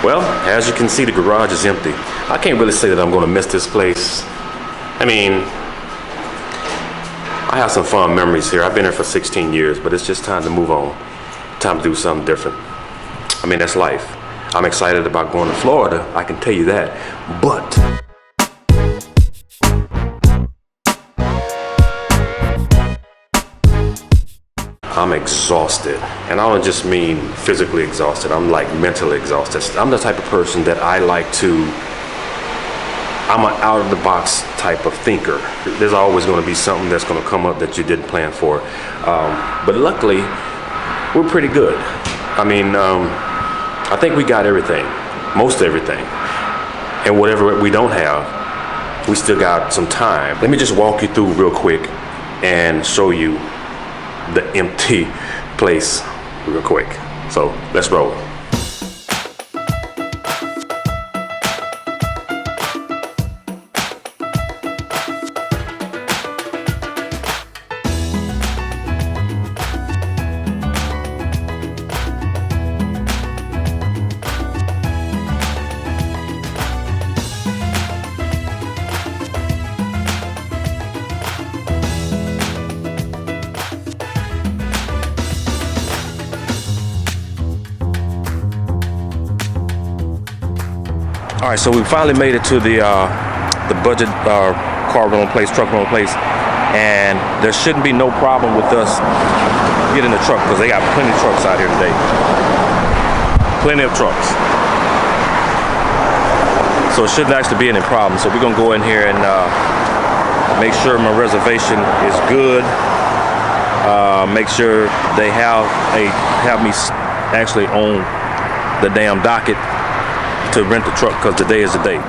Well, as you can see, the garage is empty. I can't really say that I'm gonna miss this place. I mean, I have some fond memories here. I've been here for 16 years, but it's just time to move on. Time to do something different. I mean, that's life. I'm excited about going to Florida, I can tell you that, but I'm exhausted, and I don't just mean physically exhausted. I'm like mentally exhausted. I'm the type of person that I'm an out-of-the-box type of thinker. There's always going to be something that's going to come up that you didn't plan for. But luckily, we're pretty good. I mean, I think we got everything, most everything. And whatever we don't have, we still got some time. Let me just walk you through real quick and show you the empty place real quick. So let's roll. All right, so we finally made it to the budget car rental place, truck rental place, and there shouldn't be no problem with us getting the truck because they got plenty of trucks out here today. Plenty of trucks. So it shouldn't actually be any problem. So we're gonna go in here and make sure my reservation is good. Make sure they have me actually on the damn docket to rent the truck, because today is the day.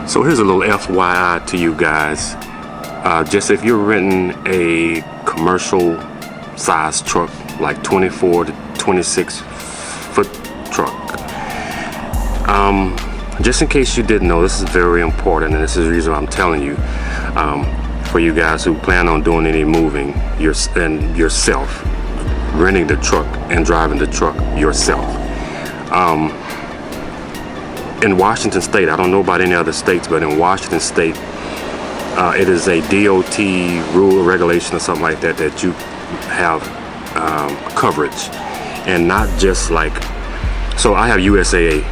So here's a little FYI to you guys. Just if you're renting a commercial size truck, like 24 to 26 foot truck, just in case you didn't know, this is very important, and this is the reason I'm telling you, for you guys who plan on doing any moving and yourself, renting the truck and driving the truck yourself. In Washington State, I don't know about any other states, but in Washington State, it is a DOT rule or regulation or something like that that you have coverage, and not just like, so I have USAA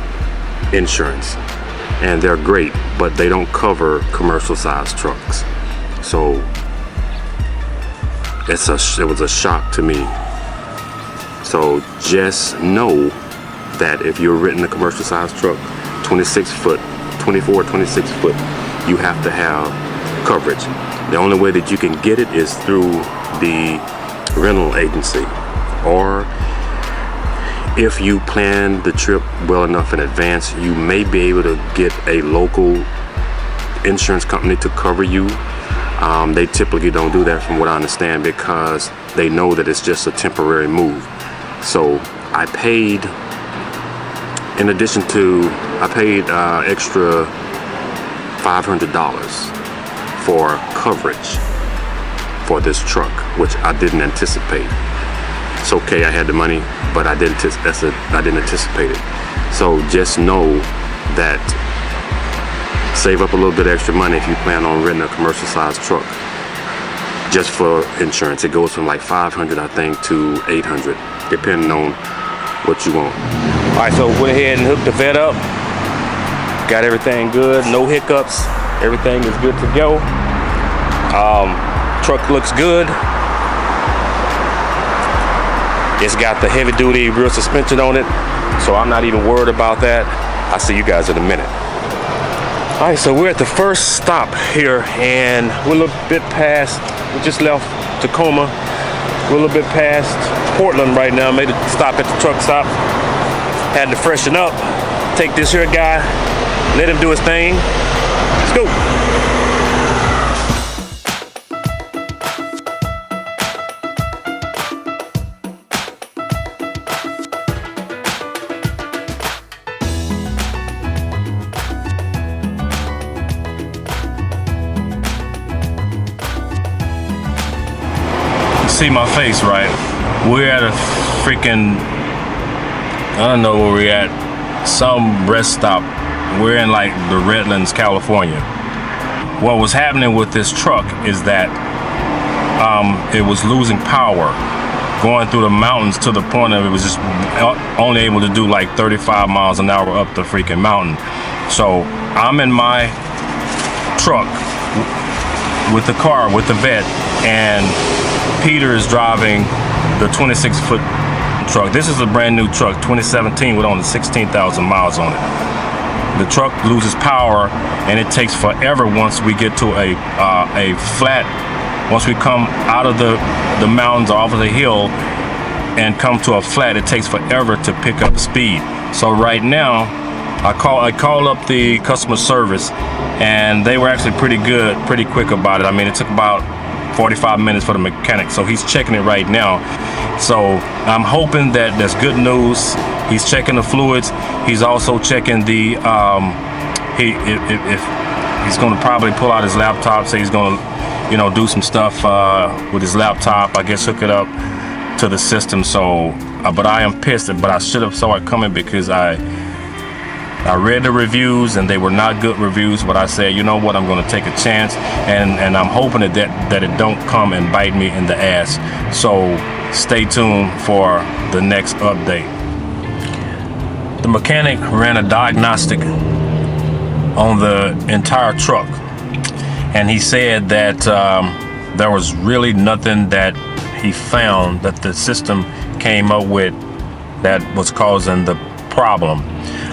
insurance, and they're great, but they don't cover commercial size trucks. So it was a shock to me. So just know that if you're renting a commercial size truck, 26 foot, 24, 26 foot, you have to have coverage. The only way that you can get it is through the rental agency, or if you plan the trip well enough in advance, you may be able to get a local insurance company to cover you. They typically don't do that from what I understand, because they know that it's just a temporary move. So I paid, in addition to, I paid extra $500 for coverage for this truck, which I didn't anticipate. It's okay, I had the money, but I didn't anticipate it. So just know that save up a little bit of extra money if you plan on renting a commercial size truck just for insurance. It goes from like $500, I think, to $800, depending on what you want. All right, so went ahead and hooked the vet up. Got everything good, no hiccups. Everything is good to go. Truck looks good. It's got the heavy duty rear suspension on it, so I'm not even worried about that. I'll see you guys in a minute. All right, so we're at the first stop here, and we're a little bit past, we just left Tacoma. We're a little bit past Portland right now. Made a stop at the truck stop. Had to freshen up. Take this here guy, let him do his thing. Let's go. see my face, right? We're at a freaking, I don't know where we're at, some rest stop. We're in like the Redlands, California. What was happening with this truck is that it was losing power, going through the mountains to the point of it was just only able to do like 35 miles an hour up the freaking mountain. So I'm in my truck with the car, with the vet, and Peter is driving the 26-foot truck. This is a brand new truck, 2017, with only 16,000 miles on it. The truck loses power, and it takes forever once we get to a flat. Once we come out of the mountains or off of the hill and come to a flat, it takes forever to pick up speed. So right now, I called up the customer service, and they were actually pretty good, pretty quick about it. I mean, it took about 45 minutes for the mechanic, so he's checking it right now. So I'm hoping that that's good news. He's checking the fluids. He's also checking the if he's going to probably pull out his laptop, say he's going to, you know, do some stuff with his laptop, I guess hook it up to the system. So but I am pissed, but I should have saw it coming, because I read the reviews and they were not good reviews, but I said, you know what, I'm going to take a chance, and I'm hoping that it don't come and bite me in the ass. So stay tuned for the next update. The mechanic ran a diagnostic on the entire truck, and he said that there was really nothing that he found that the system came up with that was causing the problem.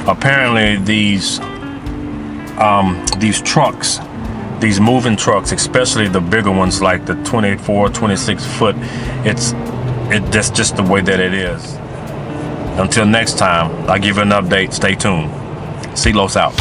Apparently these trucks, these moving trucks, especially the bigger ones like the 24, 26 foot, that's just the way that it is. Until next time, I'll give you an update. Stay tuned. CeeLos out.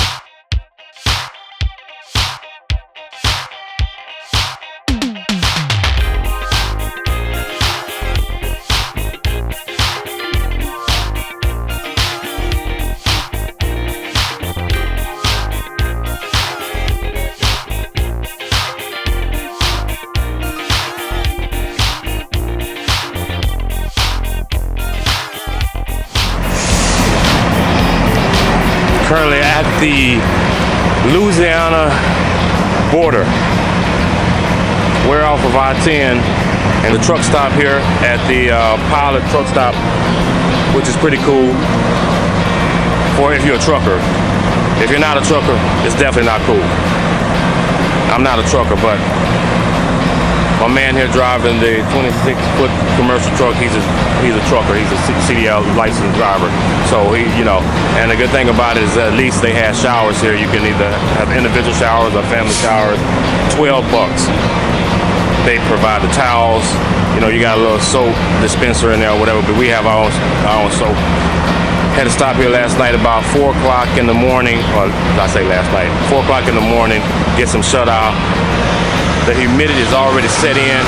Currently at the Louisiana border. We're off of I-10, and the truck stop here at the Pilot truck stop, which is pretty cool for if you're a trucker. If you're not a trucker, it's definitely not cool. I'm not a trucker, but my man here driving the 26-foot commercial truck, he's a trucker. He's a CDL licensed driver. So he, you know, and the good thing about it is at least they have showers here. You can either have individual showers or family showers. $12. They provide the towels. You know, you got a little soap dispenser in there or whatever, but we have our own soap. Had to stop here last night about 4 o'clock in the morning, or I say last night, 4 o'clock in the morning, get some shut eye. The humidity is already set in.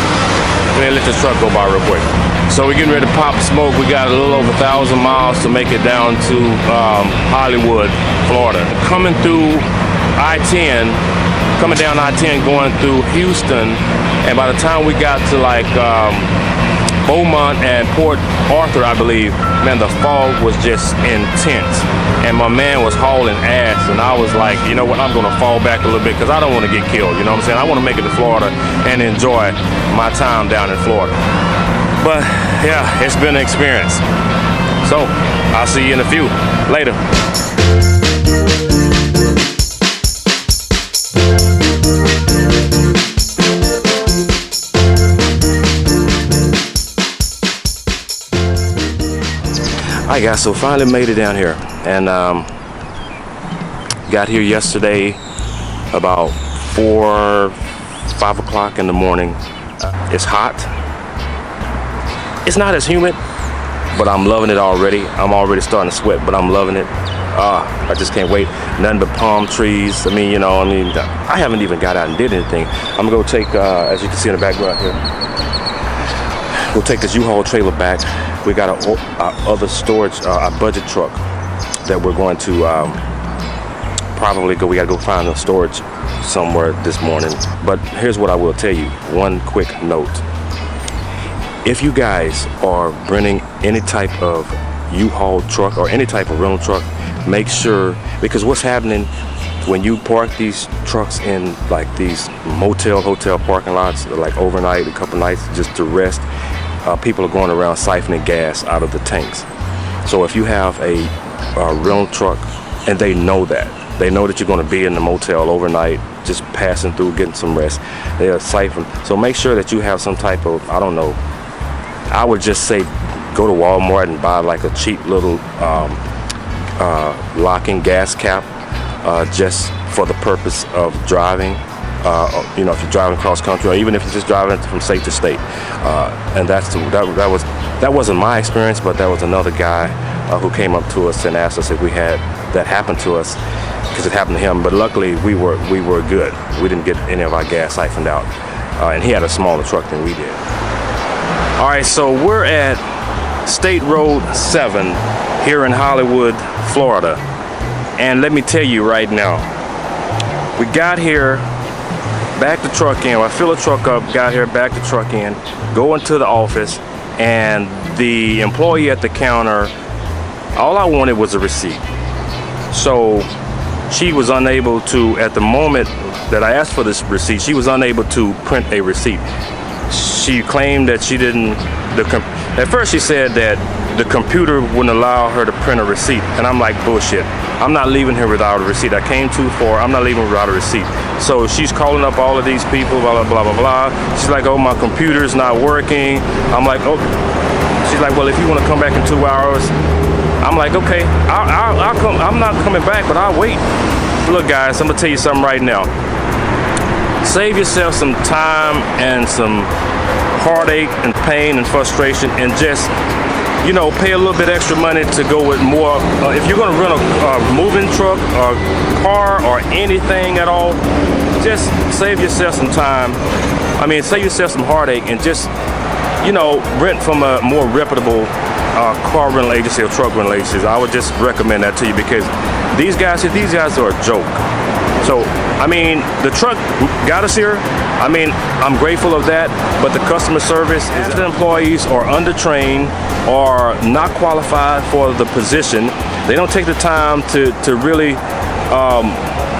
Then let this truck go by real quick. So we're getting ready to pop smoke. We got a little over 1,000 miles to make it down to Hollywood, Florida. Coming through I-10, coming down I-10, going through Houston, and by the time we got to like Beaumont and Port Arthur, I believe, man, the fog was just intense. And my man was hauling ass, and I was like, you know what, I'm gonna fall back a little bit because I don't want to get killed, you know what I'm saying? I want to make it to Florida and enjoy my time down in Florida. But yeah, it's been an experience. So I'll see you in a few. Later. Alright guys, so finally made it down here, and got here yesterday about 5 o'clock in the morning. It's hot. It's not as humid, but I'm loving it already. I'm already starting to sweat, but I'm loving it. I just can't wait. Nothing but palm trees. I mean, I haven't even got out and did anything. I'm gonna go take, as you can see in the background here, we'll take this Uhaul trailer back. We got our other storage, our budget truck that we're going to probably go. We got to go find a storage somewhere this morning. But here's what I will tell you. One quick note. if you guys are renting any type of U-Haul truck or any type of rental truck, make sure, because what's happening when you park these trucks in like these hotel parking lots, like overnight, a couple nights just to rest, people are going around siphoning gas out of the tanks. So if you have a rental truck and they know that you're going to be in the motel overnight, just passing through, getting some rest, they are siphon. So make sure that you have some type of, I don't know, I would just say go to Walmart and buy like a cheap little locking gas cap, just for the purpose of driving. You know, if you're driving cross country, or even if you're just driving from state to state. And that wasn't my experience, but that was another guy who came up to us and asked us if we had that happen to us, because it happened to him. But luckily we were good. We didn't get any of our gas siphoned out, and he had a smaller truck than we did. All right, so we're at State Road 7 here in Hollywood, Florida. And let me tell you right now, we got here, backed the truck in. I fill the truck up, got here, backed the truck in, go into the office, and the employee at the counter, all I wanted was a receipt. So she was unable to, at the moment that I asked for this receipt, she was unable to print a receipt. She claimed that she didn't, at first she said that the computer wouldn't allow her to print a receipt. And I'm like, bullshit. I'm not leaving here without a receipt. I came too far. I'm not leaving without a receipt. So she's calling up all of these people, blah, blah, blah, blah, blah. She's like, oh, my computer's not working. I'm like, oh. She's like, well, if you want to come back in 2 hours. I'm like, okay, I'll come. I'm not coming back, but I'll wait. Look, guys, I'm going to tell you something right now. Save yourself some time and some heartache and pain and frustration, and just, you know, pay a little bit extra money to go with more. If you're going to rent a moving truck or car or anything at all, just save yourself some time. I mean, save yourself some heartache, and just, you know, rent from a more reputable car rental agency or truck rental agency. I would just recommend that to you, because these guys are a joke. So, I mean, the truck got us here. I mean, I'm grateful of that, but the customer service, the employees are undertrained or not qualified for the position. They don't take the time to really,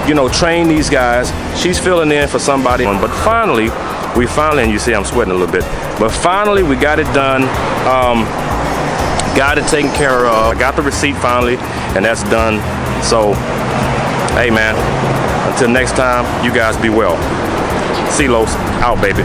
you know, train these guys. She's filling in for somebody. But finally, and you see I'm sweating a little bit, but finally we got it done. Got it taken care of. I got the receipt finally, and that's done. So, hey man, until next time, you guys be well. C-Los, out, baby.